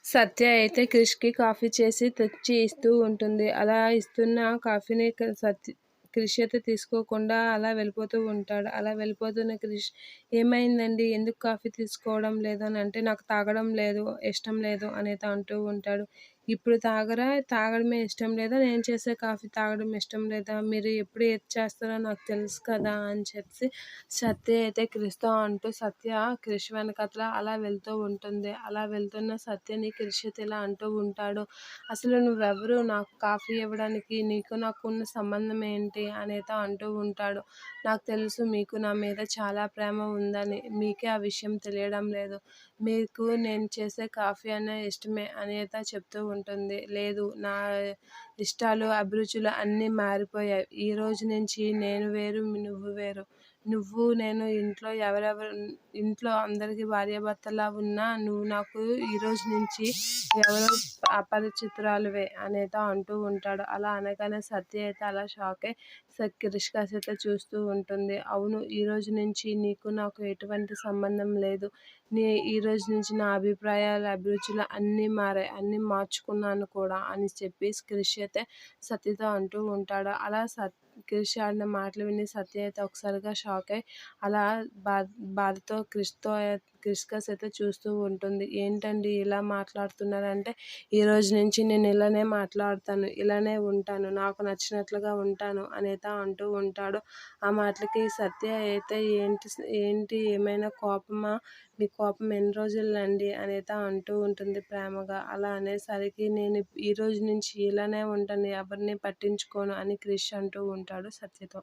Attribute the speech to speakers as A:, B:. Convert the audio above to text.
A: సత్య అయితే క్రిష్‌కి కాఫీ చేసి తెచ్చి ఇస్తూ ఉంటుంది. అలా ఇస్తున్న కాఫీని క్రిష్ అయితే తీసుకోకుండా అలా వెళ్ళిపోతూ ఉంటాడు. అలా వెళ్ళిపోతున్న క్రిష్ "ఏమైందండి? ఎందుకు కాఫీ తీసుకోవడం లేదు" అని అంటే, "నాకు తాగడం లేదు, ఇష్టం లేదు" అనేది అంటూ ఉంటాడు. "ఇప్పుడు తాగరా? తాగడమే ఇష్టం లేదా? నేను చేసే కాఫీ తాగడం ఇష్టం లేదా? మీరు ఎప్పుడు ఏది చేస్తారో నాకు తెలుసు కదా" అని చెప్పి సత్య అయితే క్రిష్‌తో అంటూ క్రిష్ వెనకాతల అలా వెళ్తూ ఉంటుంది. అలా వెళ్తున్న సత్యని క్రిష్ అయితే ఇలా అంటూ ఉంటాడు. "అసలు నువ్వెవరు? నాకు కాఫీ ఇవ్వడానికి? నీకు నాకు ఉన్న సంబంధం ఏంటి?" అనేది అంటూ ఉంటాడు. "నాకు తెలుసు మీకు నా మీద చాలా ప్రేమ ఉందని. మీకే ఆ విషయం తెలియడం లేదు. మీకు నేను చేసే కాఫీ అనే ఇష్టమే" అనేది చెప్తూ ఉంటుంది. "లేదు, నా ఇష్టాలు, అభిరుచులు అన్నీ మారిపోయాయి. ఈ రోజు నుంచి నేను వేరు, నువ్వు వేరు. నువ్వు నేను ఇంట్లో అందరికీ భార్యాభర్తలా ఉన్నా నువ్వు నాకు ఈ రోజు నుంచి ఎవరో అపరిచితురాలివే" అనేది అంటూ ఉంటాడు. అలా అనగానే సత్య అయితే అలా షాక్ అయ్యి క్రిష్ కాసేపు చూస్తూ ఉంటుంది. "అవును, ఈ రోజు నుంచి నీకు నాకు ఎటువంటి సంబంధం లేదు. ఈ రోజు నుంచి నా అభిప్రాయాలు, అభిరుచులు అన్నీ మారాయి. అన్నీ మార్చుకున్నాను కూడా" అని చెప్పి క్రిష్ అయితే సత్యతో అంటూ ఉంటాడు. అలా క్రిష్ ఆడిన మాటలు విని సత్య అయితే ఒకసారిగా షాక్ అయ్యి అలా బాధతో క్రిష్ కేసి అయితే చూస్తూ ఉంటుంది. "ఏంటండి ఇలా మాట్లాడుతున్నారంటే, ఈ రోజు నుంచి నేను ఇలానే మాట్లాడతాను, ఇలానే ఉంటాను, నాకు నచ్చినట్లుగా ఉంటాను" అనేది అంటూ ఉంటాడు. ఆ మాటలకి సత్య అయితే ఏంటి ఏమైనా కోపమా? మీ కోపం ఎన్ని రోజులండి అనేది అంటూ ఉంటుంది ప్రేమగా. అలా అనేసరికి "నేను ఈ రోజు నుంచి ఇలానే ఉంటాను, ఎవరిని పట్టించుకోను" అని క్రిష్ అంటూ ఉంటాడు సత్యతో.